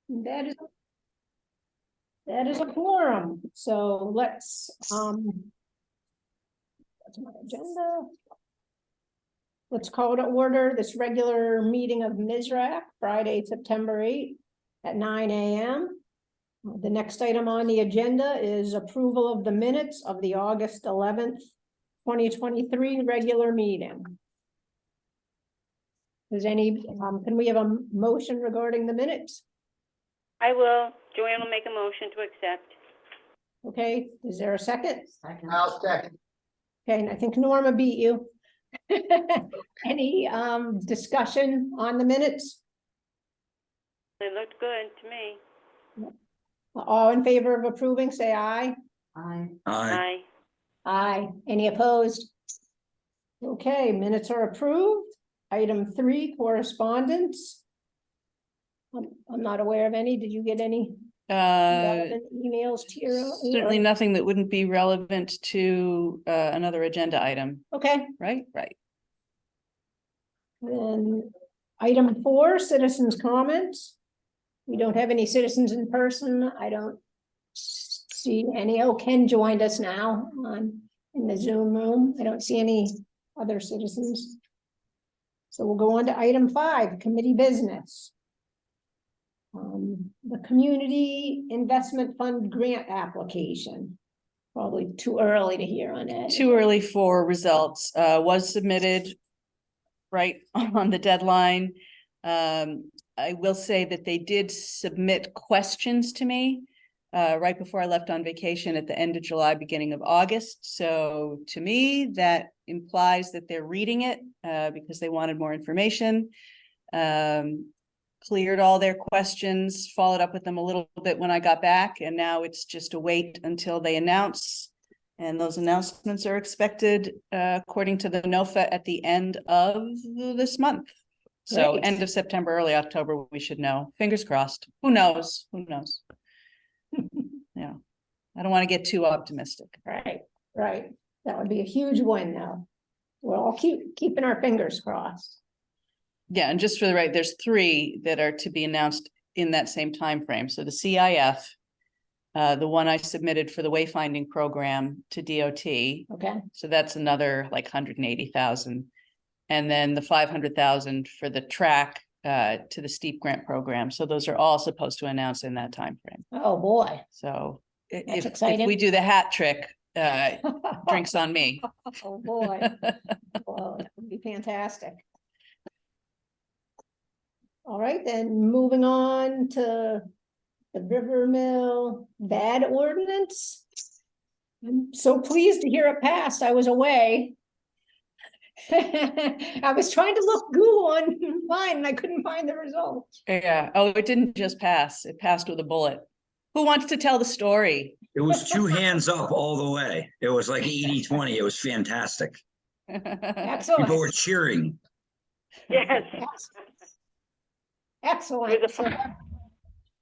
That is a quorum. So let's, that's my agenda. Let's call to order this regular meeting of MSRAC, Friday, September 8th at 9 a.m. The next item on the agenda is approval of the minutes of the August 11th, 2023 regular meeting. Can we have a motion regarding the minutes? I will. Joanne will make a motion to accept. Okay, is there a second? I'll second. Okay, and I think Norma beat you. Any discussion on the minutes? They looked good to me. All in favor of approving, say aye. Aye. Aye. Aye. Any opposed? Okay, minutes are approved. Item 3, correspondence. I'm not aware of any. Did you get any relevant emails, Tira? Certainly nothing that wouldn't be relevant to another agenda item, Okay. right? Right. Then item 4, citizens' comments. We don't have any citizens in person. I don't see any. Oh, Ken joined us now in the Zoom room. I don't see any other citizens. So we'll go on to item 5, committee business. The Community Investment Fund grant application. Probably too early to hear on it. Too early for results. Was submitted right on the deadline. I will say that they did submit questions to me right before I left on vacation at the end of July, beginning of August. So to me, that implies that they're reading it because they wanted more information. Cleared all their questions, followed up with them a little bit when I got back, and now it's just a wait until they announce. And those announcements are expected according to the NOFA at the end of this month. So Great. End of September, early October, we should know. Fingers crossed. Who knows? Who knows? Yeah, I don't want to get too optimistic. Right. That would be a huge win though. We'll all keeping our fingers crossed. Yeah, and just for the there's 3 that are to be announced in that same time frame. So the CIF, the one I submitted for the wayfinding program to DOT. Okay. So that's another like 180,000. And then the 500,000 for the track to the STEEP grant program. So those are all supposed to announce in that time frame. Oh boy. So That's if exciting. we do the hat trick, drinks on me. Oh boy. Well, that would be fantastic. All right, then moving on to the River Mill VAD ordinance. I'm so pleased to hear it passed. I was away. I was trying to look Google online and I couldn't find the result. Yeah. Oh, it didn't just pass. It passed with a bullet. Who wants to tell the story? It was 2 hands up all the way. It was like 80-20. It was fantastic. Excellent. People were cheering. Yes. Excellent.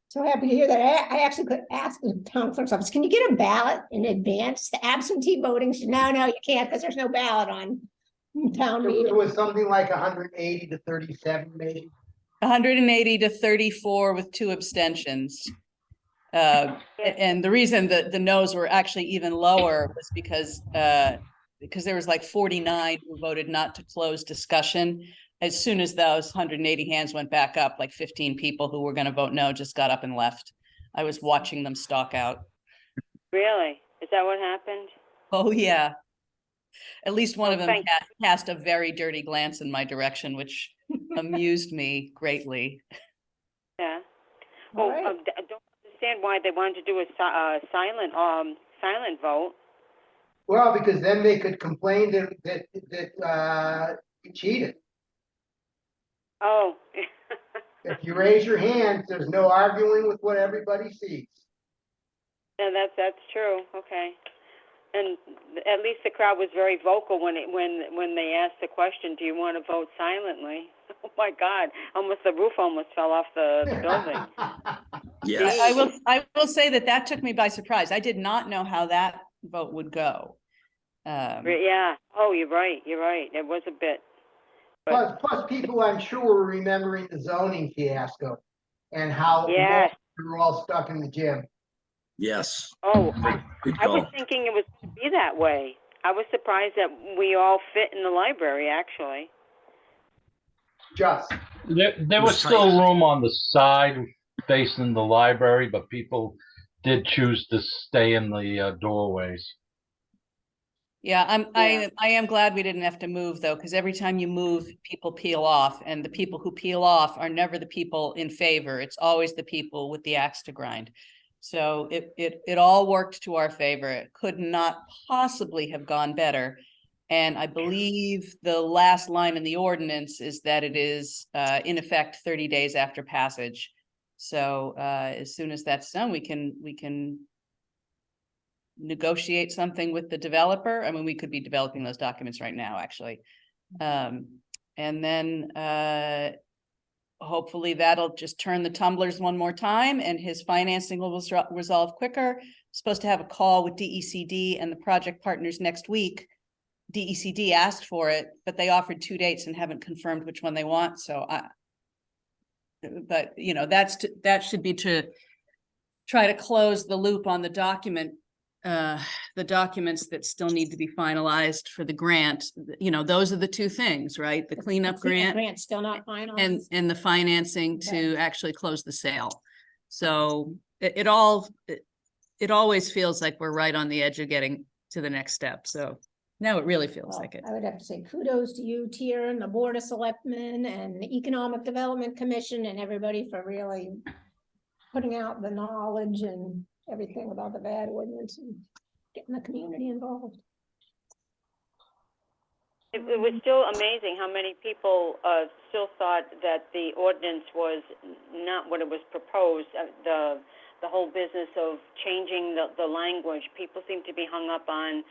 So happy to hear that. I actually could ask the town clerk's office, can you get a ballot in advance? The absentee voting? No, you can't because there's no ballot on town meeting. It was something like 180 to 37, maybe. 180 to 34 with 2 abstentions. And the reason that the no's were actually even lower was because there was like 49 who voted not to close discussion. As soon as those 180 hands went back up, like 15 people who were going to vote no just got up and left. I was watching them stalk out. Really? Is that what happened? Oh, yeah. At least one of them thank- cast a very dirty glance in my direction, which amused me greatly. Yeah. All Well, right. I don't understand why they wanted to do a silent vote. Well, because then they could complain that you cheated. Oh. If you raise your hand, there's no arguing with what everybody sees. Yeah, that's true. Okay. And at least the crowd was very vocal when they asked the question, do you want to vote silently? Oh my God, the roof almost fell off the building. Yes. I will say that took me by surprise. I did not know how that vote would go. Yeah. Oh, you're right. It was a bit. Plus people, I'm sure, were remembering the zoning fiasco and how Yes. we're all stuck in the gym. Yes. Oh, Good I was call. thinking it was going to be that way. I was surprised that we all fit in the library, actually. Just, There was was still tight. room on the side facing the library, but people did choose to stay in the doorways. Yeah, Yeah. I am glad we didn't have to move though, because every time you move, people peel off, and the people who peel off are never the people in favor. It's always the people with the axe to grind. So it all worked to our favor. It could not possibly have gone better. And I believe the last line in the ordinance is that it is in effect 30 days after passage. So as soon as that's done, we can negotiate something with the developer. I mean, we could be developing those documents right now, actually. And then hopefully that'll just turn the tumblers one more time, and his financing will resolve quicker. Supposed to have a call with DECD and the project partners next week. DECD asked for it, but they offered 2 dates and haven't confirmed which one they want. So but you know, that should be to try to close the loop on the documents that still need to be finalized for the grant. You know, those are the two things, right? The cleanup grant Grant's still not final. and the financing to Okay. actually close the sale. So it always feels like we're right on the edge of getting to the next step. So now it really feels Well, like it. I would have to say kudos to you, Tier, and the Board of Selectmen and the Economic Development Commission and everybody for really putting out the knowledge and everything about the bad ordinance and getting the community involved. It was still amazing how many people still thought that the ordinance was not what it was proposed. The whole business of changing the language, people seem to be hung up on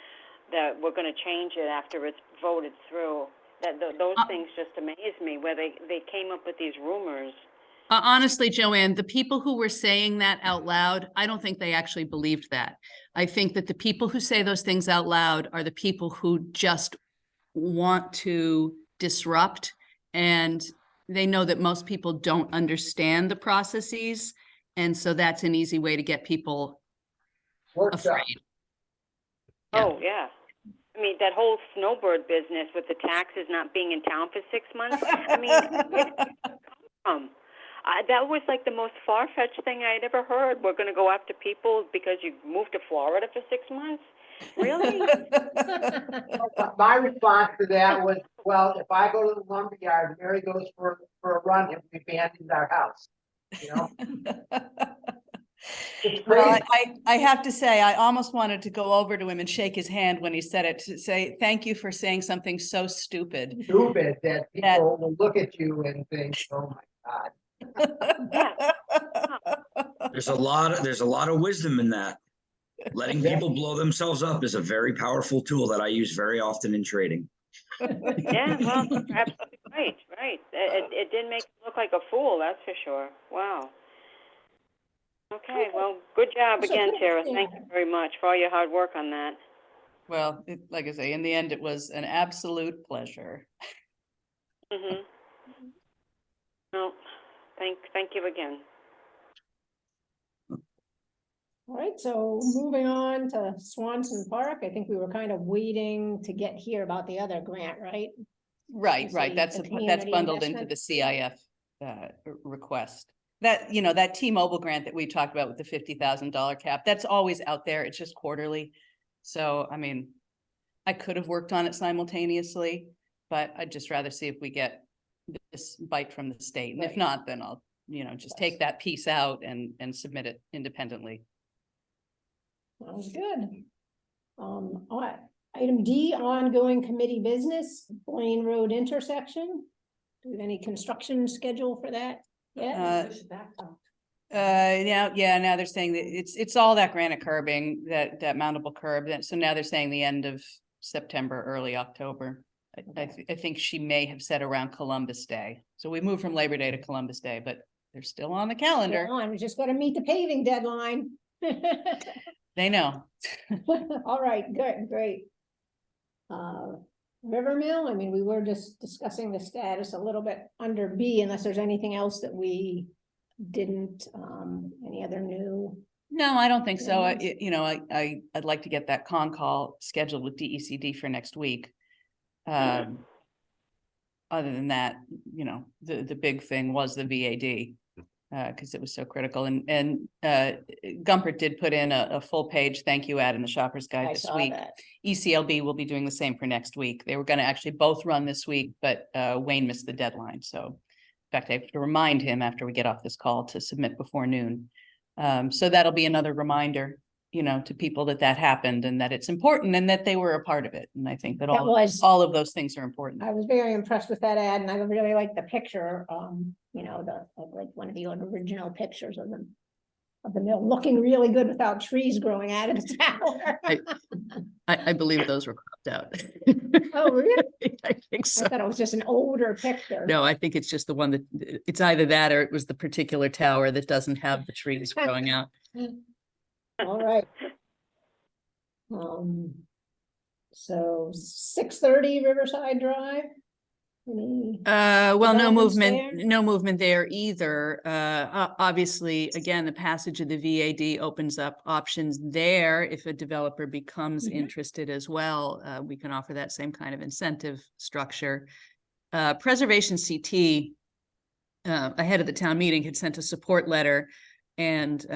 that we're going to change it after it's voted through. Those things just amaze me, where they came up with these rumors. Honestly, Joanne, the people who were saying that out loud, I don't think they actually believed that. I think that the people who say those things out loud are the people who just want to disrupt, and they know that most people don't understand the processes, and so that's an easy way to get people worked up. afraid. Yeah. Oh, yeah. I mean, that whole snowbird business with the taxes not being in town for 6 months. I mean, where did it come from? That was like the most far-fetched thing I'd ever heard. We're going to go after people because you moved to Florida for 6 months? Really? My response to that was, well, if I go to the lumberyard, Mary goes for a run, and we abandoned our house, you know? It's Well, crazy. I have to say, I almost wanted to go over to him and shake his hand when he said it, to say, thank you for saying something so stupid. Stupid that people will look at you and think, oh my God. There's a lot of wisdom in that. Letting Yeah. people blow themselves up is a very powerful tool that I use very often in trading. Yeah, well, you're absolutely right, right. It didn't make you look like a fool, that's for sure. Wow. Okay, well, good job again, Tara. Thank you very much for all your hard work on that. Well, like I say, in the end, it was an absolute pleasure. Mhm. No, thank you again. All right, so moving on to Swanson Park, I think we were kind of waiting to get here about the other grant, right? Right, Let's right. see, That's the that's community bundled into investment. the CIF request. That, you know, that T-Mobile grant that we talked about with the $50,000 cap, that's always out there. It's just quarterly. So, I mean, I could have worked on it simultaneously, but I'd just rather see if we get this bite from the state. And if Right. not, then I'll, you know, just take that piece out and submit it independently. Sounds good. All right, item D, ongoing committee business, Blaine Road intersection. Do we have any construction schedule for that yet? Now they're saying that it's all that granite curbing, that mountable curb. So now they're saying the end of September, early October. I think she may have said around Columbus Day. So we moved from Labor Day to Columbus Day, but they're still on the calendar. Still on, we just gotta meet the paving deadline. They know. All right, good, great. River Mill, I mean, we were just discussing the status a little bit under B, unless there's anything else that we didn't, any other new? No, I don't think so. Yes. You know, I'd like to get that con call scheduled with DECD for next week. Other than that, you know, the big thing was the VAD. Because it was so critical, and Gumpert did put in a full page thank you ad in the Shopper's Guide I this saw week. that. ECLB will be doing the same for next week. They were going to actually both run this week, but Wayne missed the deadline. So in fact, I have to remind him after we get off this call to submit before noon. So that'll be another reminder, you know, to people that happened and that it's important and that they were a part of it. And I think that That was, all of those things are important. I was very impressed with that ad, and I really liked the picture, you know, like one of the original pictures of the mill, looking really good without trees growing out of the tower. I believe those were cropped out. Oh, really? I think I so. thought it was just an older picture. No, I think it's just the one that, it's either that or it was the particular tower that doesn't have the trees growing out. All right. So 6:30 Riverside Drive. Any? Well, Developments no movement there either. Obviously, again, the passage of the VAD opens up options there. If a developer becomes Mhm. interested as well, we can offer that same kind of incentive structure. Preservation CT, ahead of the town meeting, had sent a support letter, and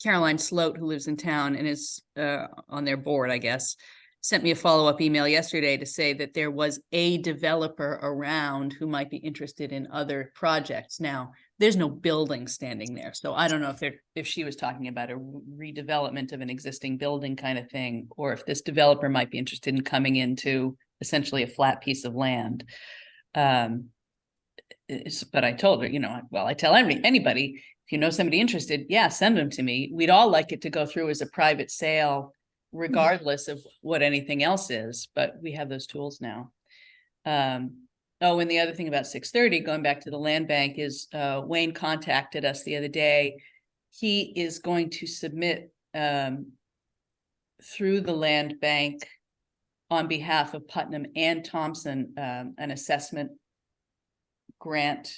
Caroline Sloat, who lives in town and is on their board, I guess, sent me a follow-up email yesterday to say that there was a developer around who might be interested in other projects. Now, there's no building standing there, so I don't know if she was talking about a redevelopment of an existing building kind of thing, or if this developer might be interested in coming into essentially a flat piece of land. But I told her, you know, well, I tell anybody, if you know somebody interested, yeah, send them to me. We'd all like it to go through as a private sale, regardless of what anything else is, but we have those tools now. Oh, and the other thing about 6:30, going back to the land bank, is Wayne contacted us the other day. He is going to submit through the land bank on behalf of Putnam and Thompson an assessment grant.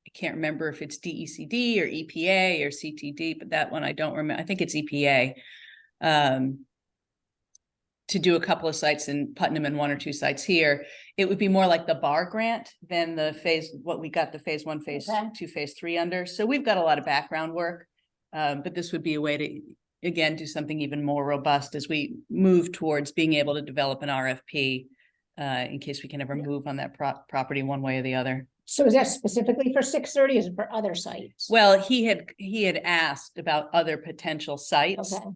I can't remember if it's DECD or EPA or CTD, but that one I don't remember. I think it's EPA. To do a couple of sites in Putnam and one or two sites here. It would be more like the bar grant than the what we got the phase 1, phase Okay. 2, phase 3 under. So we've got a lot of background work, but this would be a way to, again, do something even more robust as we move towards being able to develop an RFP in case we can ever move on that property one way or the other. So is that specifically for 6:30? Is it for other sites? Well, he had asked about other potential sites. Okay.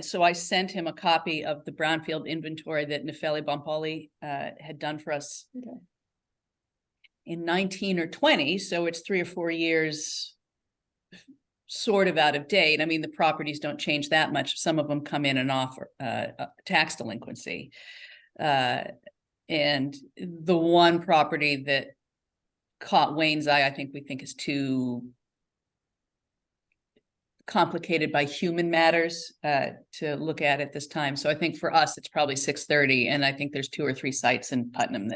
So I sent him a copy of the brownfield inventory that Nefeli Bompoli had done for us Okay. in 19 or 20. So it's 3 or 4 years sort of out of date. I mean, the properties don't change that much. Some of them come in and off tax delinquency. And the one property that caught Wayne's eye, I think we think is too complicated by human matters to look at this time. So I think for us, it's probably 6:30, and I think there's 2 or 3 sites in Putnam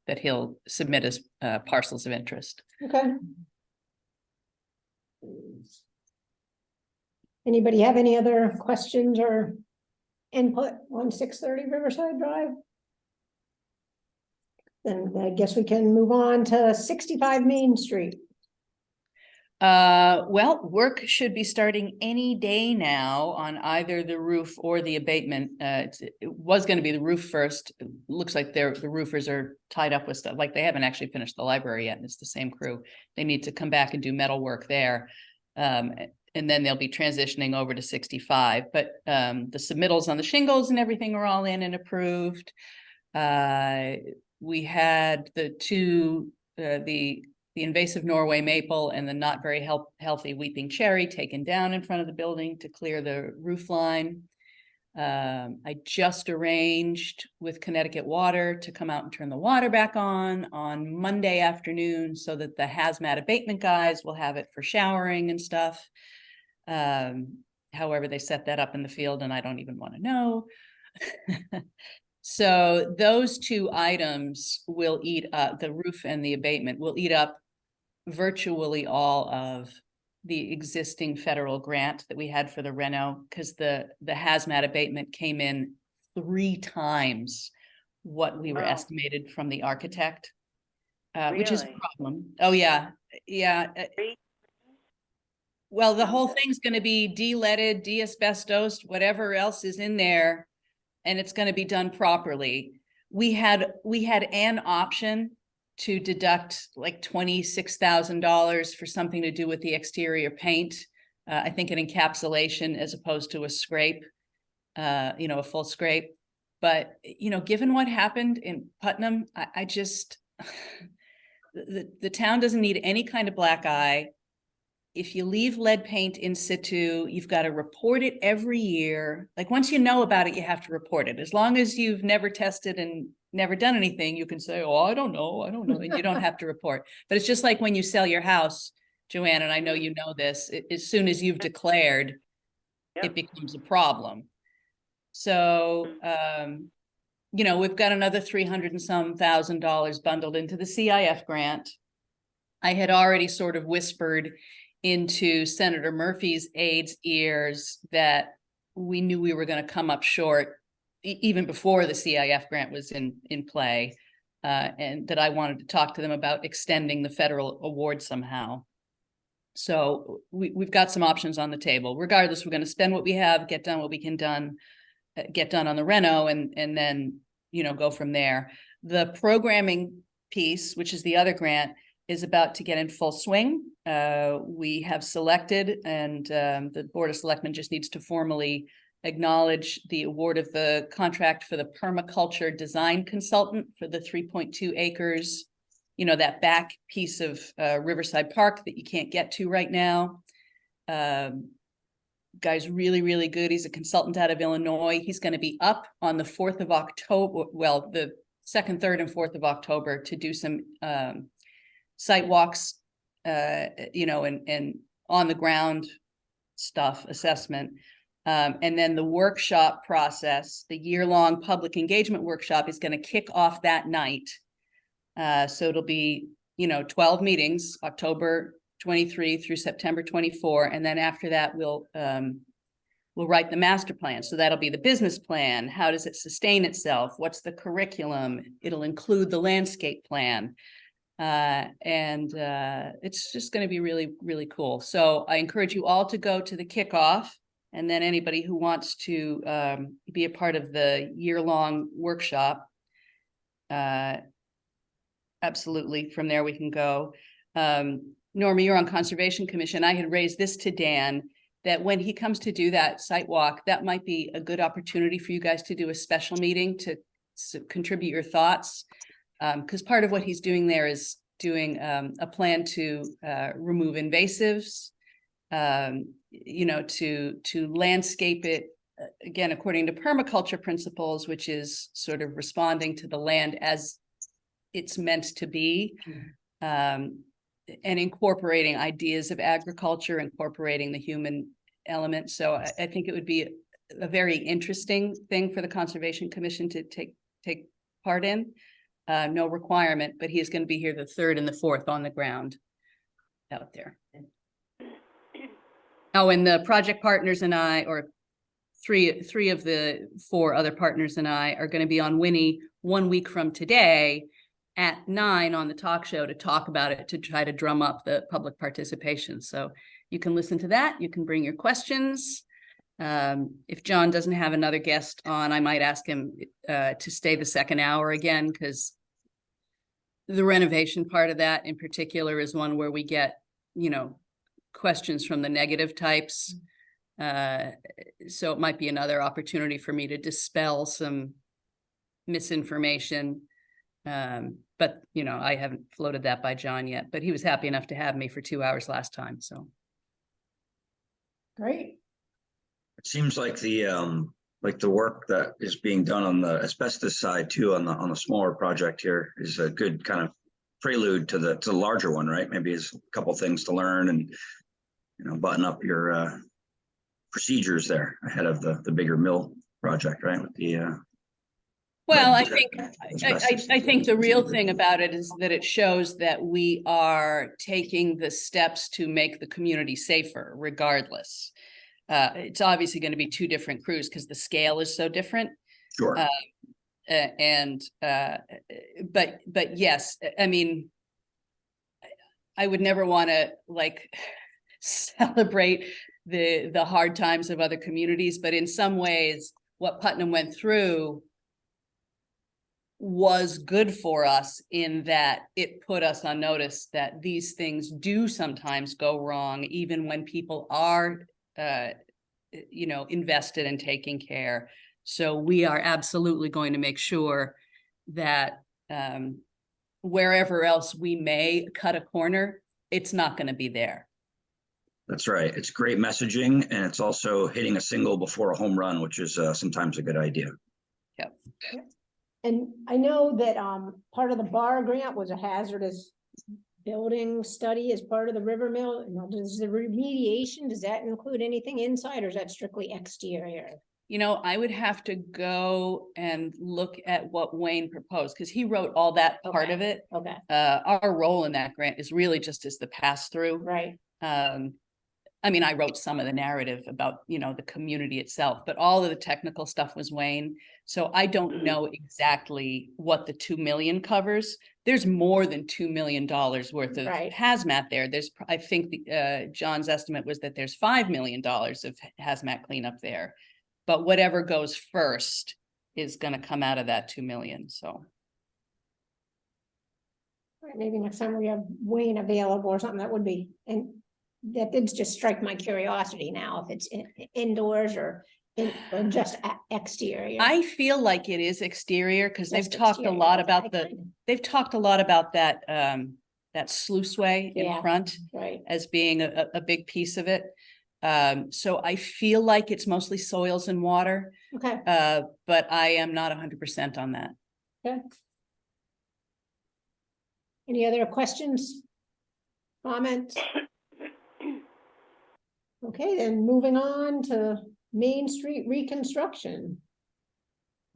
that he'll submit as parcels of interest. Okay. Anybody have any other questions or input on 6:30 Riverside Drive? Then I guess we can move on to 65 Main Street. Well, work should be starting any day now on either the roof or the abatement. It was going to be the roof first. It looks like the roofers are tied up with stuff. Like they haven't actually finished the library yet, and it's the same crew. They need to come back and do metal work there. And then they'll be transitioning over to 65. But the submittals on the shingles and everything are all in and approved. We had the two, the invasive Norway maple and the not very healthy weeping cherry taken down in front of the building to clear the roof line. I just arranged with Connecticut Water to come out and turn the water back on Monday afternoon so that the hazmat abatement guys will have it for showering and stuff. However, they set that up in the field and I don't even want to know. So those two items will eat up, the roof and the abatement will eat up virtually all of the existing federal grant that we had for the reno, because the hazmat abatement came in 3 times what we were Wow. estimated from the architect, which is a Really? problem. Oh, yeah, yeah. Three? Well, the whole thing's going to be de-leaded, de-asbestos, whatever else is in there, and it's going to be done properly. We had an option to deduct like $26,000 for something to do with the exterior paint. I think an encapsulation as opposed to a scrape, a full scrape. But, given what happened in Putnam, I just, the town doesn't need any kind of black eye. If you leave lead paint in situ, you've got to report it every year. Like once you know about it, you have to report it. As long as you've never tested and never done anything, you can say, oh, I don't know, and you don't have to report. But it's just like when you sell your house, Joanne, and I know you know this, as soon as you've declared, Yep. it becomes a problem. So, we've got another $300 and some thousand bundled into the CIF grant. I had already sort of whispered into Senator Murphy's aide's ears that we knew we were going to come up short even before the CIF grant was in play, and that I wanted to talk to them about extending the federal award somehow. So we've got some options on the table. Regardless, we're going to spend what we have, get done what we can get done on the reno, and then go from there. The programming piece, which is the other grant, is about to get in full swing. We have selected, and the Board of Selectmen just needs to formally acknowledge the award of the contract for the permaculture design consultant for the 3.2 acres, that back piece of Riverside Park that you can't get to right now. Guy's really, really good. He's a consultant out of Illinois. He's going to be up on the 4th of October, well, the 2nd, 3rd, and 4th of October to do some site walks, and on the ground stuff, assessment. And then the workshop process, the year-long public engagement workshop, is going to kick off that night. So it'll be, 12 meetings, October 23 through September 24. And then after that, we'll write the master plan. So that'll be the business plan. How does it sustain itself? What's the curriculum? It'll include the landscape plan. And it's just going to be really, really cool. So I encourage you all to go to the kickoff, and then anybody who wants to be a part of the year-long workshop, absolutely, from there we can go. Norma, you're on Conservation Commission. I had raised this to Dan, that when he comes to do that site walk, that might be a good opportunity for you guys to do a special meeting to contribute your thoughts. Because part of what he's doing there is doing a plan to remove invasives, to landscape it, again, according to permaculture principles, which is sort of responding to the land as it's meant to be, and incorporating ideas of agriculture, incorporating the human element. So I think it would be a very interesting thing for the Conservation Commission to take part in. No requirement, but he is going to be here the 3rd and the 4th on the ground out there. Oh, and the project partners and I, or three of the 4 other partners and I, are going to be on Winnie 1 week from today at 9 on the talk show to talk about it, to try to drum up the public participation. So you can listen to that. You can bring your questions. If John doesn't have another guest on, I might ask him to stay the 2nd hour again, because the renovation part of that in particular is one where we get, questions from the negative types. So it might be another opportunity for me to dispel some misinformation. But, I haven't floated that by John yet, but he was happy enough to have me for 2 hours last time, so. Great. It seems like the work that is being done on the asbestos side too, on the smaller project here, is a good kind of prelude to the larger one, right? Maybe it's a couple things to learn and, button up your procedures there ahead of the bigger mill project, right? With the Well, I But think, asbestos I is think the always real considered. thing about it is that it shows that we are taking the steps to make the community safer regardless. It's obviously going to be two different crews because the scale is so different. Sure. But yes, I mean, I would never want to like celebrate the hard times of other communities, but in some ways, what Putnam went through was good for us in that it put us on notice that these things do sometimes go wrong, even when people are, invested in taking care. So we are absolutely going to make sure that wherever else we may cut a corner, it's not going to be there. That's right. It's great messaging, and it's also hitting a single before a home run, which is sometimes a good idea. Yep. And I know that part of the bar grant was a hazardous building study as part of the river mill. Now, does the remediation, does that include anything inside, or is that strictly exterior? I would have to go and look at what Wayne proposed, because he wrote all that part of it. Okay, Our role in that grant is really just as the pass-through. right. I mean, I wrote some of the narrative about, the community itself, but all of the technical stuff was Wayne. So I don't know exactly what the 2 million covers. There's more than $2 million worth of Right. hazmat there. I think John's estimate was that there's $5 million of hazmat cleanup there. But whatever goes first is going to come out of that 2 million. So. Right, maybe next time we have Wayne available or something, that would be, and that did just strike my curiosity now, if it's indoors or just exterior. I feel like it is exterior because they've Just talked a exterior, lot okay, about kinda. they've talked a lot about that that sluiceway in Yeah. front Right, as being a big piece of it. So I feel like it's mostly soils and water, okay, but I am not 100% on that. okay. Any other questions? Comments? Okay, then moving on to Main Street reconstruction.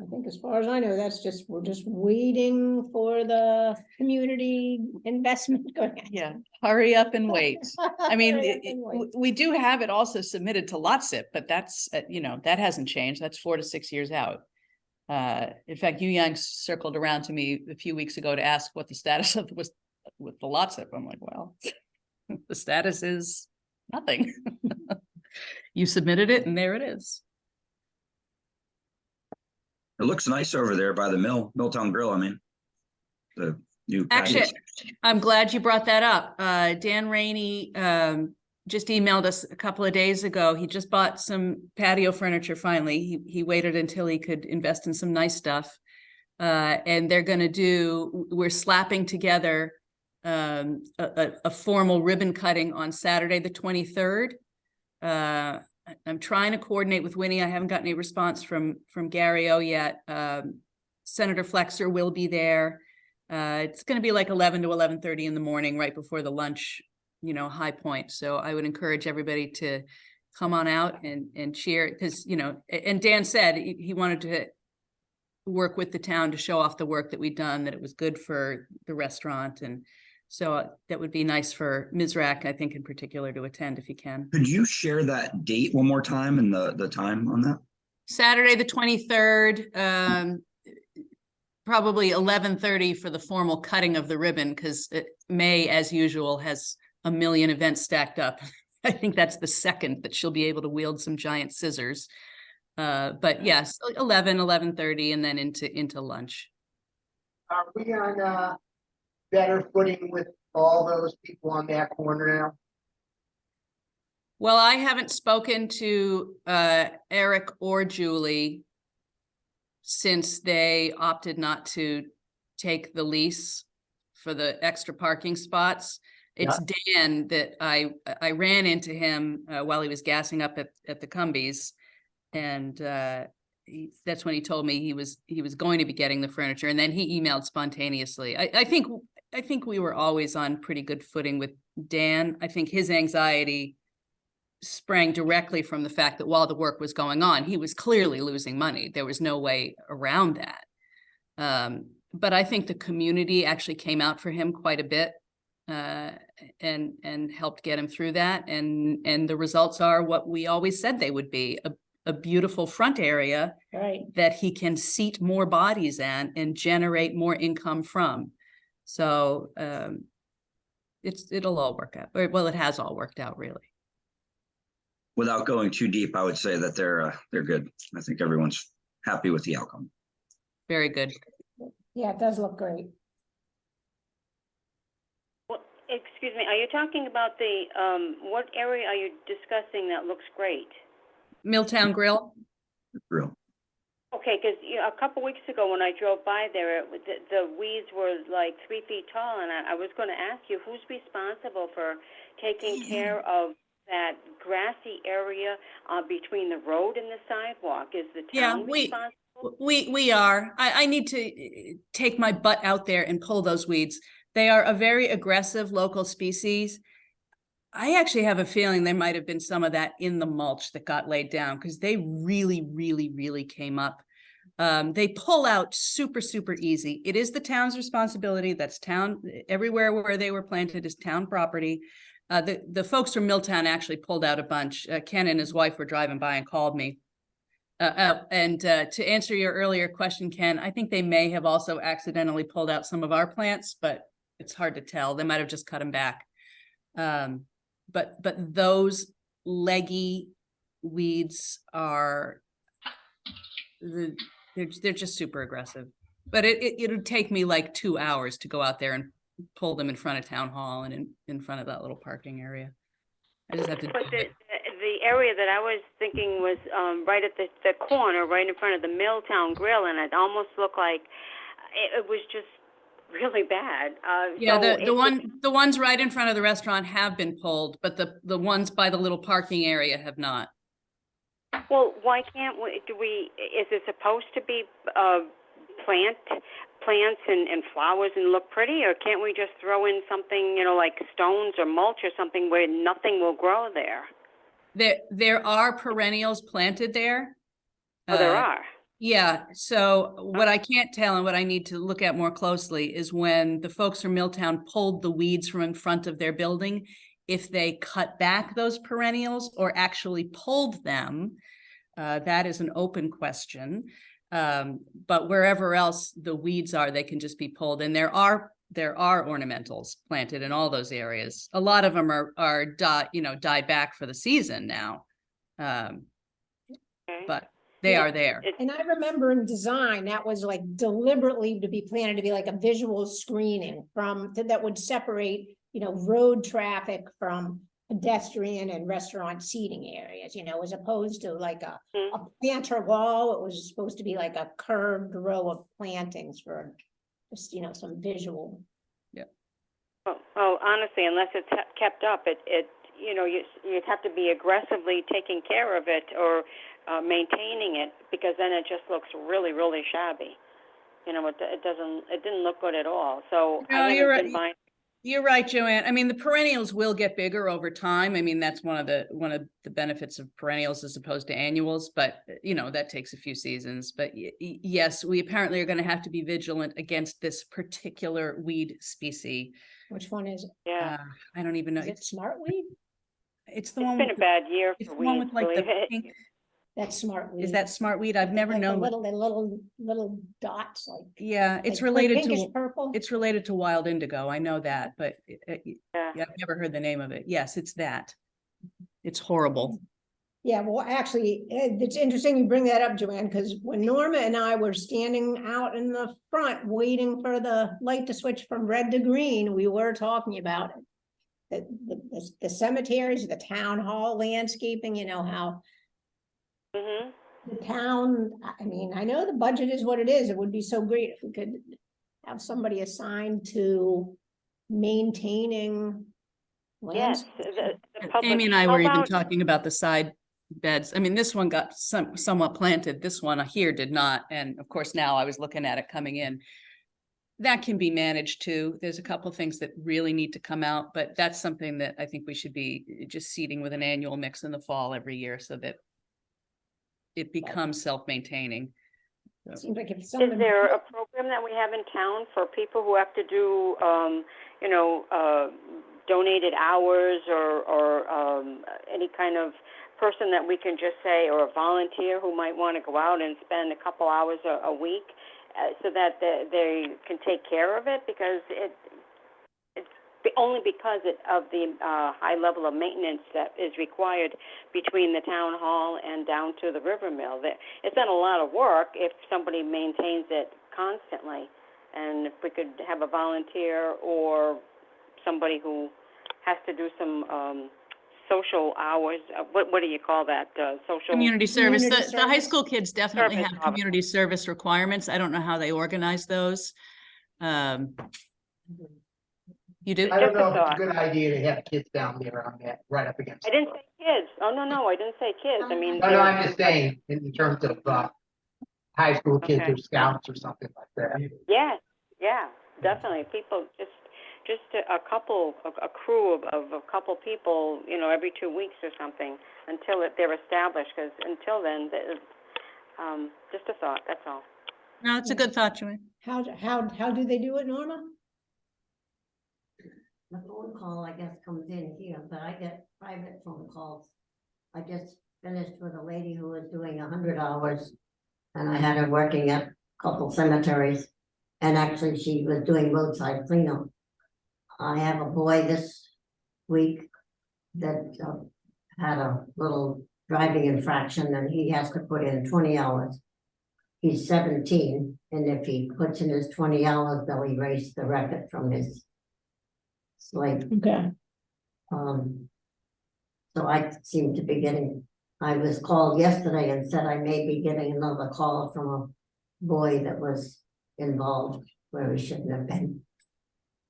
I think as far as I know, we're just waiting for the community investment going. Yeah, hurry up and wait. I mean, Hurry up and wait. we do have it also submitted to LOTSIP, but that's, that hasn't changed. That's 4 to 6 years out. In fact, Yu Yang circled around to me a few weeks ago to ask what the status of was with the LOTSIP. I'm like, well, the status is nothing. You submitted it and there it is. It looks nice over there by the Milltown Grill. I mean, the new Actually, patio. I'm glad you brought that up. Dan Rainey just emailed us a couple of days ago. He just bought some patio furniture finally. He waited until he could invest in some nice stuff. And we're slapping together a formal ribbon cutting on Saturday, the 23rd. I'm trying to coordinate with Winnie. I haven't gotten any response from Gary O yet. Senator Flexer will be there. It's going to be like 11 to 11:30 in the morning, right before the lunch, high point. So I would encourage everybody to come on out and cheer, because, and Dan said he wanted to work with the town to show off the work that we've done, that it was good for the restaurant. And so that would be nice for MSRAC, I think, in particular, to attend if you can. Could you share that date one more time and the time on that? Saturday, the 23rd, probably 11:30 for the formal cutting of the ribbon, because May, as usual, has a million events stacked up. I think that's the second that she'll be able to wield some giant scissors. But yes, 11:30, and then into lunch. Are we on better footing with all those people on that corner now? Well, I haven't spoken to Eric or Julie since they opted not to take the lease for the extra parking spots. It's Dan that I ran into him while he was gassing up at the Cumbies, and that's when he told me he was going to be getting the furniture, and then he emailed spontaneously. I think we were always on pretty good footing with Dan. I think his anxiety sprang directly from the fact that while the work was going on, he was clearly losing money. There was no way around that. But I think the community actually came out for him quite a bit, and helped get him through that. And the results are what we always said they would be, a beautiful front area Right. that he can seat more bodies in and generate more income from. So it'll all work out. Well, it has all worked out, really. Without going too deep, I would say that they're good. I think everyone's happy with the outcome. Very good. Yeah, it does look great. Well, excuse me, are you talking about the, what area are you discussing that looks great? Milltown Grill. Real. Okay, because a couple weeks ago when I drove by there, the weeds were like 3 feet tall, and I was going to ask you, who's responsible for taking care of that grassy area between the road and the sidewalk? Is the town responsible? We are. I need to take my butt out there and pull those weeds. They are a very aggressive local species. I actually have a feeling there might have been some of that in the mulch that got laid down, because they really came up. They pull out super easy. It is the town's responsibility. That's town, everywhere where they were planted is town property. The folks from Milltown actually pulled out a bunch. Ken and his wife were driving by and called me. To answer your earlier question, Ken, I think they may have also accidentally pulled out some of our plants, but it's hard to tell. They might have just cut them back. But those leggy weeds are, they're just super aggressive. But it would take me like 2 hours to go out there and pull them in front of town hall and in front of that little parking area. I just have to. But the area that I was thinking was right at the corner, right in front of the Milltown Grill, and it almost looked like it was just really bad. Yeah, so the ones right in front of the restaurant have been pulled, but the ones by the little parking area have not. Well, why can't we? Is it supposed to be plants and flowers and look pretty, or can't we just throw in something, like stones or mulch or something where nothing will grow there? There are perennials planted there. Oh, there are. Yeah, so what I can't tell and what I need to look at more closely is when the folks from Milltown pulled the weeds from in front of their building, if they cut back those perennials or actually pulled them. That is an open question. But wherever else the weeds are, they can just be pulled. And there are ornamentals planted in all those areas. A lot of them are died back for the season now. But they are there. And I remember in design, that was like deliberately to be planted to be like a visual screening that would separate, road traffic from pedestrian and restaurant seating areas, as opposed to like a planter wall. It was supposed to be like a curved row of plantings for just, some visual. Yeah. Well, honestly, unless it's kept up, you'd have to be aggressively taking care of it or maintaining it, because then it just looks really shabby. It didn't look good at all. So no, you're right. You're right, Joanne. I mean, the perennials will get bigger over time. I mean, that's one of the benefits of perennials as opposed to annuals, but that takes a few seasons. But yes, we apparently are going to have to be vigilant against this particular weed species. Which one is it? Yeah. I don't even know. Is it smartweed? It's the one. It's been a bad year it's for the one weeds, with like the believe it. pink. That's smartweed. Is that smartweed? I've never Like known. the little dots, like. Yeah, it's like related pinkish to purple. it's related to wild indigo. I know that, but Yeah. I've never heard the name of it. Yes, it's that. It's horrible. Yeah, well, actually, it's interesting you bring that up, Joanne, because when Norma and I were standing out in the front waiting for the light to switch from red to green, we were talking about it. The cemeteries, the town hall landscaping, how the town, I mean, I know the budget is what it is. It would be so great if we could have somebody assigned to maintaining Yes, landscaping. the public. Amy and I How were even about- talking about the side beds. I mean, this one got somewhat planted. This one here did not. And of course, now I was looking at it coming in. That can be managed too. There's a couple of things that really need to come out, but that's something that I think we should be just seeding with an annual mix in the fall every year so that it becomes self-maintaining. Seems like if Is someone. there a program that we have in town for people who have to do, donated hours or any kind of person that we can just say, or a volunteer who might want to go out and spend a couple hours a week so that they can take care of it? Because it's only because of the high level of maintenance that is required between the town hall and down to the river mill. It's not a lot of work if somebody maintains it constantly. And if we could have a volunteer or somebody who has to do some social hours, what do you call that? Social Community service. Community The high service. school kids definitely Service have officer. community service requirements. I don't know how they organize those. You do? I don't Just a know if it's a thought. good idea to have kids down there on that, right up against. I didn't say kids. Oh, no, I didn't say kids. I mean, No, I'm just saying, in terms of, high school kids Okay. or scouts or something like that. yeah, definitely. People just a crew of a couple people, every 2 weeks or something until they're established. Because until then, just a thought. That's all. No, it's a good thought, Joanne. How do they do it, Norma? The phone call, I guess, comes in here, but I get private phone calls. I just finished with a lady who was doing 100 hours, and I had her working at a couple cemeteries, and actually she was doing roadside cleanup. I have a boy this week that had a little driving infraction, and he has to put in 20 hours. He's 17, and if he puts in his 20 hours, they'll erase the record from his slate. Okay. So I seem to be I was called yesterday and said I may be getting another call from a boy that was involved where he shouldn't have been.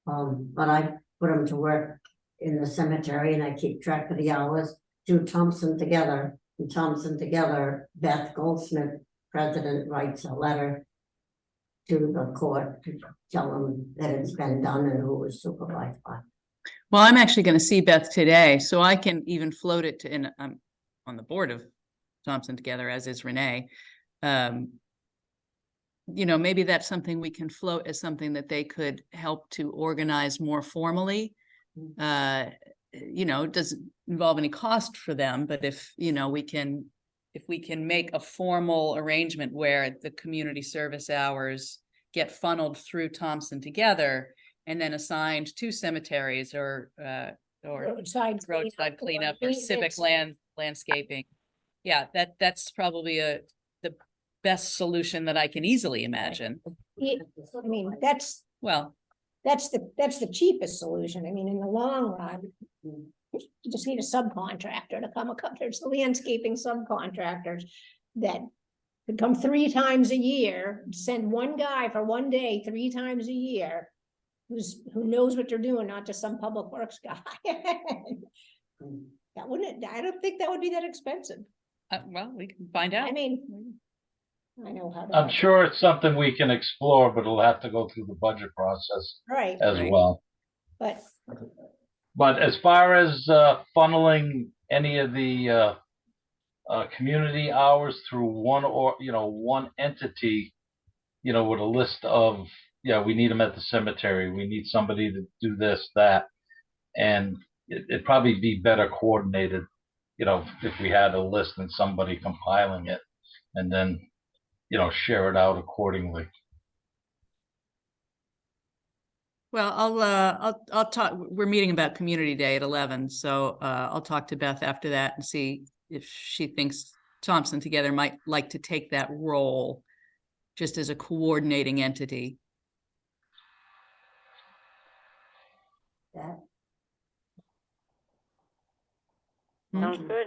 But I put him to work in the cemetery and I keep track of the hours. Do Thompson Together, and Thompson Together, Beth Goldsmith, president, writes a letter to the court to tell them that it's been done and who was supervised by. Well, I'm actually going to see Beth today, so I can even float it to, and I'm on the board of Thompson Together, as is Renee. Maybe that's something we can float as something that they could help to organize more formally. It doesn't involve any cost for them, but if we can make a formal arrangement where the community service hours get funneled through Thompson Together and then assigned to cemeteries or roadside cleanup or civic landscaping. Yeah, that's probably the best solution that I can easily imagine. I mean, that's the cheapest solution. I mean, in the long run, you just need a subcontractor to come. There's landscaping subcontractors that could come 3 times a year, send one guy for one day, 3 times a year, who knows what they're doing, not just some public works guy. That wouldn't, I don't think that would be that expensive. Well, we can find out. I mean, I know how to. I'm sure it's something we can explore, but it'll have to go through the budget process Right, as well. but as far as funneling any of the community hours through one entity, with a list of, we need them at the cemetery, we need somebody to do this, that, and it'd probably be better coordinated, if we had a list and somebody compiling it, and then, share it out accordingly. Well, I'll talk, we're meeting about Community Day at 11, so I'll talk to Beth after that and see if she thinks Thompson Together might like to take that role just as a coordinating entity. That Sounds good.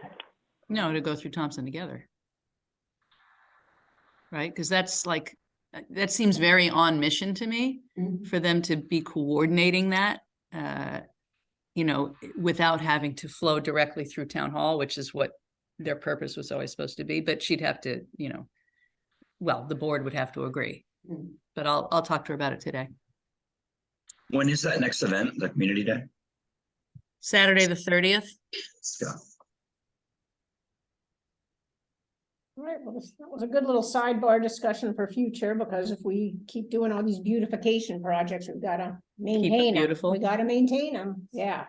No, to go through Thompson Together. Right, because that seems very on mission to me, for them to be coordinating that, without having to flow directly through town hall, which is what their purpose was always supposed to be. But she'd have to, the board would have to agree. But I'll talk to her about it today. When is that next event, the community day? Saturday the 30th. Yeah. All right, well, that was a good little sidebar discussion for future, because if we keep doing all these beautification projects, we've gotta maintain them. beautiful. We gotta maintain them, yeah.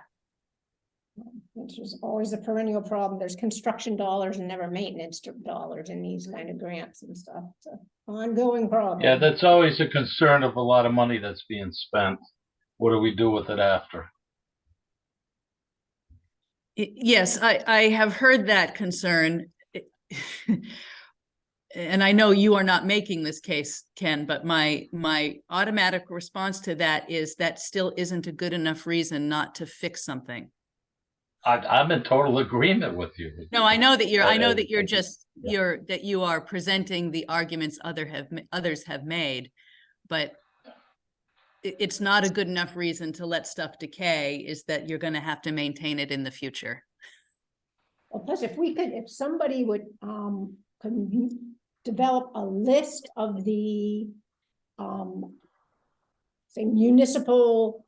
Which is always a perennial problem. There's construction dollars and never maintenance dollars in these kind of grants and stuff. It's an ongoing problem. Yeah, that's always a concern of a lot of money that's being spent. What do we do with it after? Yes, I have heard that concern. And I know you are not making this case, Ken, but my automatic response to that is that still isn't a good enough reason not to fix something. I'm in total agreement with you. No, I know that you're Yeah. just, that you are presenting the arguments others have made, but it's not a good enough reason to let stuff decay, is that you're gonna have to maintain it in the future. Well, plus if somebody would, could develop a list of the, say municipal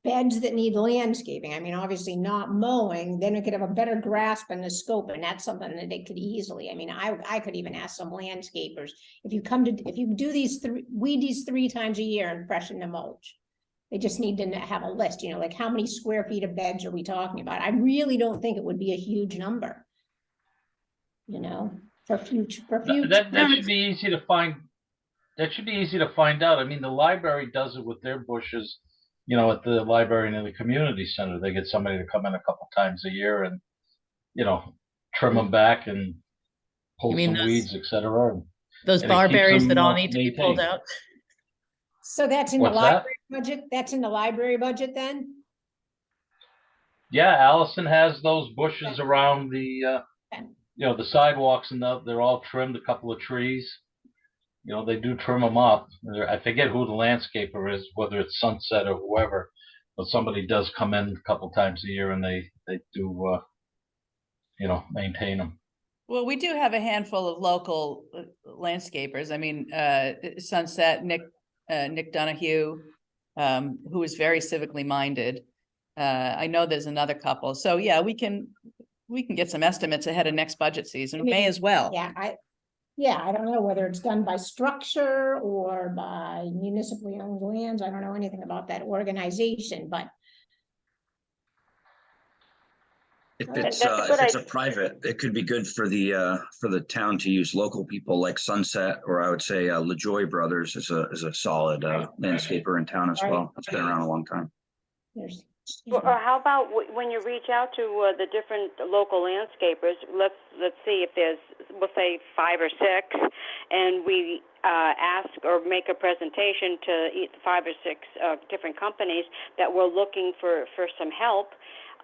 beds that need landscaping. I mean, obviously not mowing, then we could have a better grasp on the scope, and that's something that they could easily, I mean, I could even ask some landscapers, if you do weed these 3 times a year and freshen the mulch. They just need to have a list, you know, like how many square feet of beds are we talking about? I really don't think it would be a huge number. You know, for future. That should be easy to find. That should be easy to find out. I mean, the library does it with their bushes, you know, at the library and in the community center. They get somebody to come in a couple times a year and, you know, trim them back and pull You mean some weeds, etc. Those And it keeps barberries that them, all need to be pulled maintained. out? So that's in the What's that? library budget? That's in the library budget then? Yeah, Allison has those bushes around the, you know, the sidewalks, and they're all trimmed, a couple of trees. You know, they do trim them up. I forget who the landscaper is, whether it's Sunset or whoever, but somebody does come in a couple times a year and they do, you know, maintain them. Well, we do have a handful of local landscapers. I mean, Sunset, Nick Donahue, who is very civically minded. I know there's another couple. So yeah, we can get some estimates ahead of next budget season. We may as well. Yeah, I don't know whether it's done by structure or by municipally owned lands. I don't know anything about that organization, but. If That's it's a private, it could be good for the town to use local people like Sunset, or I would say LaJoy Brothers is a solid landscaper in town as well. It's been around a long time. Or how about when you reach out to the different local landscapers, let's see if there's, we'll say 5 or 6, and we ask or make a presentation to 5 or 6 different companies that we're looking for some help.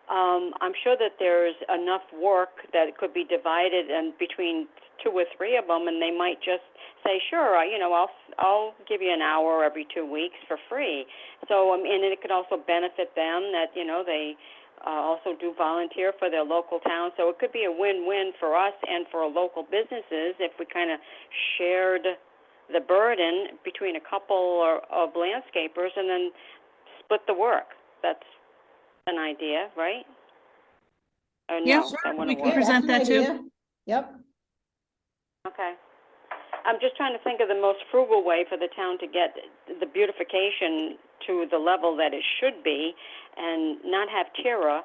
I'm sure that there's enough work that it could be divided and between 2 or 3 of them, and they might just say, sure, you know, I'll give you an hour every 2 weeks for free. So, and it could also benefit them that, you know, they also do volunteer for their local town. So it could be a win-win for us and for local businesses if we kind of shared the burden between a couple of landscapers and then split the work. That's an idea, right? Or Yeah, no, that we wouldn't can work. present that too. Yep. Okay. I'm just trying to think of the most frugal way for the town to get the beautification to the level that it should be, and not have Tara,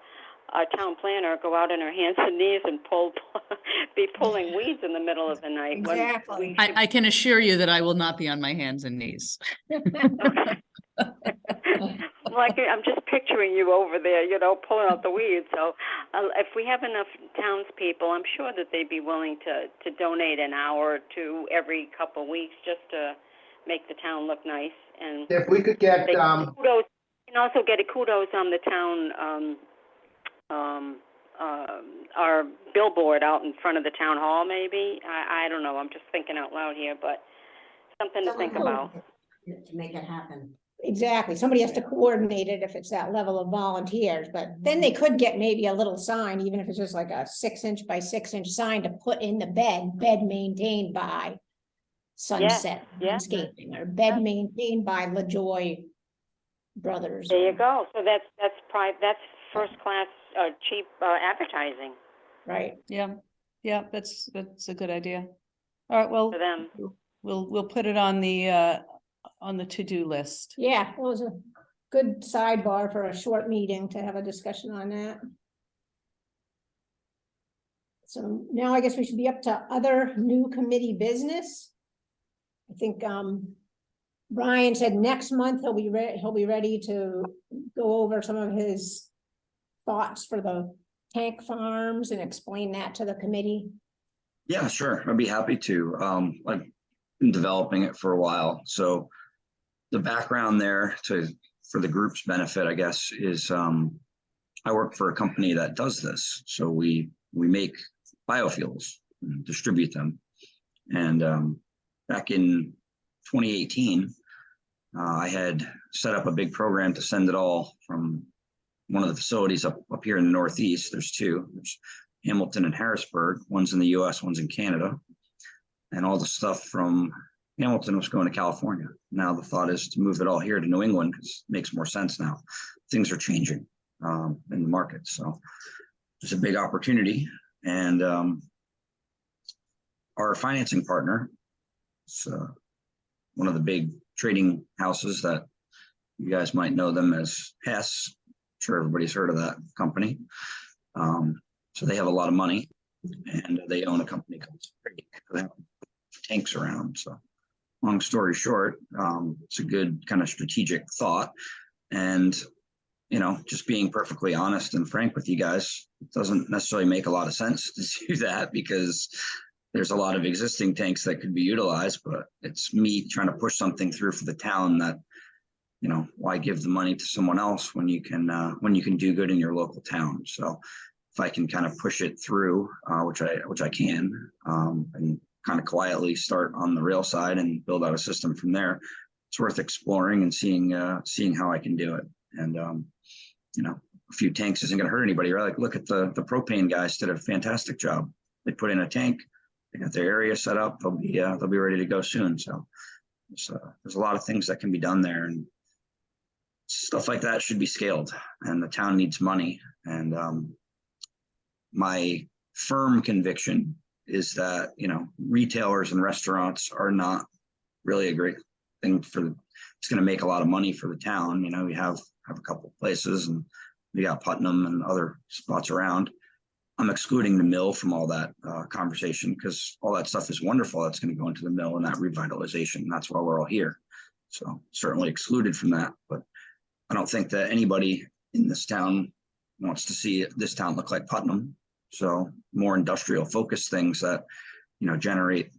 our town planner, go out on her hands and knees and be pulling weeds in the middle of the night. Exactly. I can assure you that I will not be on my hands and knees. Like, I'm just picturing you over there, you know, pulling out the weeds. So if we have enough townspeople, I'm sure that they'd be willing to donate an hour or 2 every couple of weeks just to make the town look nice. And If we could get, kudos, and also get a kudos on the town, our billboard out in front of the town hall, maybe. I don't know. I'm just thinking out loud here, but something to think about. To make it happen. Exactly. Somebody has to coordinate it if it's that level of volunteers, but then they could get maybe a little sign, even if it's just like a 6-inch by 6-inch sign to put in the bed maintained by Sunset Landscaping, or bed maintained by LaJoy Brothers. There you go. So that's first class, cheap advertising. Right. Yeah. Yeah, that's a good idea. All right, well, for them. we'll put it on the to-do list. Yeah, it was a good sidebar for a short meeting to have a discussion on that. So now I guess we should be up to other new committee business. I think, Brian said next month he'll be ready to go over some of his thoughts for the tank farms and explain that to the committee. Yeah, sure. I'd be happy to. I've been developing it for a while. So the background there for the group's benefit, I guess, is I work for a company that does this. So we make biofuels and distribute them. And back in 2018, I had set up a big program to send it all from one of the facilities up here in the Northeast. There's two. There's Hamilton and Harrisburg. One's in the US, one's in Canada. And all the stuff from Hamilton was going to California. Now the thought is to move it all here to New England because it makes more sense now. Things are changing in the market. So it's a big opportunity. And our financing partner, so one of the big trading houses that you guys might know them as Hess. I'm sure everybody's heard of that company. So they have a lot of money and they own a company called Sept. They have tanks around. So long story short, it's a good kind of strategic thought. And, you know, just being perfectly honest and frank with you guys, it doesn't necessarily make a lot of sense to do that because there's a lot of existing tanks that could be utilized, but it's me trying to push something through for the town that, you know, why give the money to someone else when you can do good in your local town. So if I can kind of push it through, which I can, and kind of quietly start on the rail side and build out a system from there, it's worth exploring and seeing how I can do it. And you know, a few tanks isn't going to hurt anybody, right? Like look at the propane guys did a fantastic job. They put in a tank. They got their area set up. They'll be ready to go soon. So there's a lot of things that can be done there, and stuff like that should be scaled. And the town needs money. And my firm conviction is that, you know, retailers and restaurants are not really a great thing it's going to make a lot of money for the town. You know, we have a couple of places, and we got Putnam and other spots around. I'm excluding the mill from all that conversation because all that stuff is wonderful. That's going to go into the mill and that revitalization. That's why we're all here. So certainly excluded from that. But I don't think that anybody in this town wants to see this town look like Putnam. So more industrial focused things that, you know, generate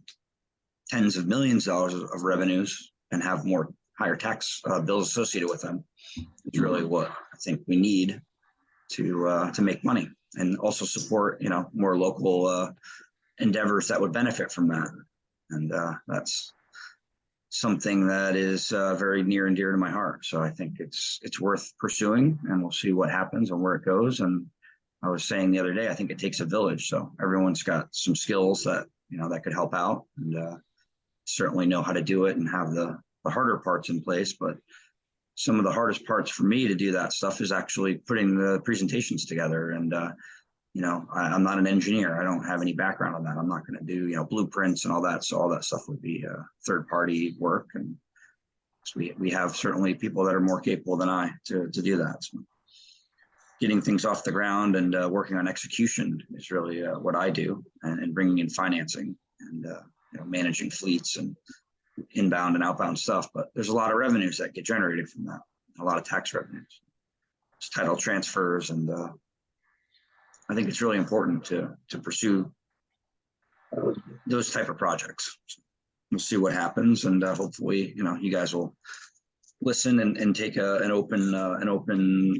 tens of millions of dollars of revenues and have more higher tax bills associated with them. It's really what I think we need to make money. And also support, you know, more local endeavors that would benefit from that. And that's something that is very near and dear to my heart. So I think it's worth pursuing, and we'll see what happens and where it goes. And I was saying the other day, I think it takes a village. So everyone's got some skills that, you know, that could help out, and certainly know how to do it and have the harder parts in place. But some of the hardest parts for me to do that stuff is actually putting the presentations together. And, you know, I'm not an engineer. I don't have any background on that. I'm not going to do, you know, blueprints and all that. So all that stuff would be third party work. And so we have certainly people that are more capable than I to do that. So getting things off the ground and working on execution is really what I do, and bringing in financing and, you know, managing fleets and inbound and outbound stuff. But there's a lot of revenues that get generated from that, a lot of tax revenues, it's title transfers, and I think it's really important to pursue those type of projects. We'll see what happens, and hopefully, you know, you guys will listen and take an open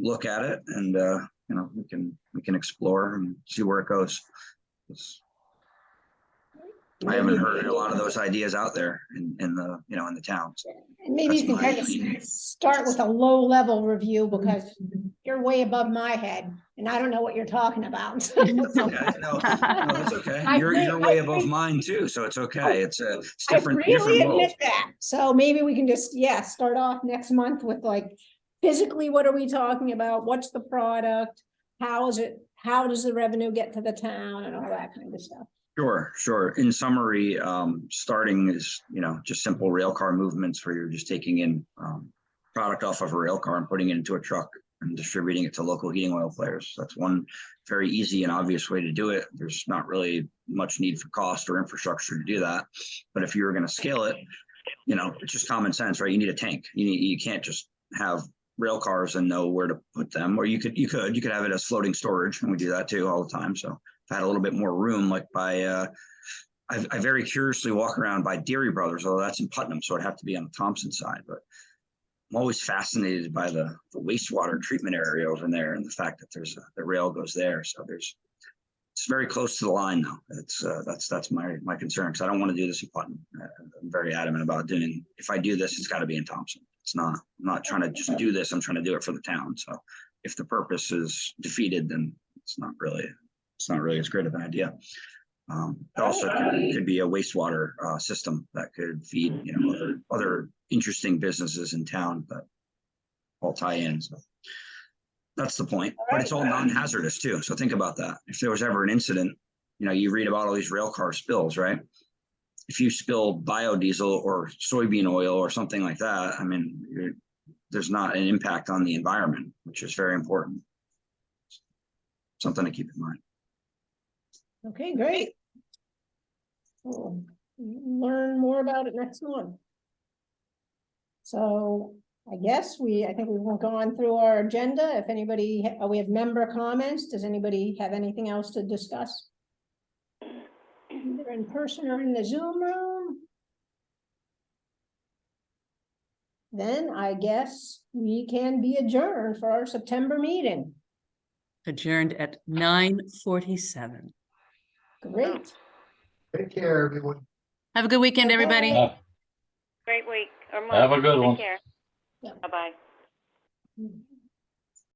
look at it, and you know, we can explore and see where it goes. I haven't heard a lot of those ideas out there in the, you know, in the town. So And maybe you can kind of start with a low level review, because you're way above my head and I don't know what you're talking about. That's okay. No, that's okay. You're way above mine too, so it's okay. It's different. I really different admit that. So maybe we can just, start off next month with like, physically, what are we talking about? What's the product? How how does the revenue get to the town and all that kind of stuff. Sure, sure. In summary, starting is, just simple rail car movements where you're just taking in product off of a rail car and putting it into a truck and distributing it to local heating oil players. That's one very easy and obvious way to do it. There's not really much need for cost or infrastructure to do that. But if you were going to scale it, it's just common sense, right? You need a tank. You can't just have rail cars and know where to put them. Or you could have it as floating storage, and we do that too all the time. So if I had a little bit more room, like I very curiously walk around by Deary Brothers, although that's in Putnam, so it'd have to be on the Thompson side. But I'm always fascinated by the wastewater treatment area over there and the fact that the rail goes there. So it's very close to the line though. That's my concern, because I don't want to do this in Putnam. I'm very adamant about if I do this, it's got to be in Thompson. I'm not trying to just do this. I'm trying to do it for the town. So if the purpose is defeated, then it's not really as great of an idea. It also could be a wastewater system that could feed, other interesting businesses in town that all tie in. So that's the point. But it's all non-hazardous too. So think about that. If there was ever an incident, you read about all these rail car spills, right? If you spill biodiesel or soybean oil or something like that, there's not an impact on the environment, which is very important. Something to keep in mind. Okay, great. We'll learn more about it next month. So I think we've gone through our agenda. If anybody, we have member comments. Does anybody have anything else to discuss? Either in person or in the Zoom room? Then I guess we can be adjourned for our September meeting. Adjourned at 9:47. Great. Take care, everyone. Have a good weekend, everybody. Great week or month. Have a good one. Take care. Yeah. Bye-bye. Mhm.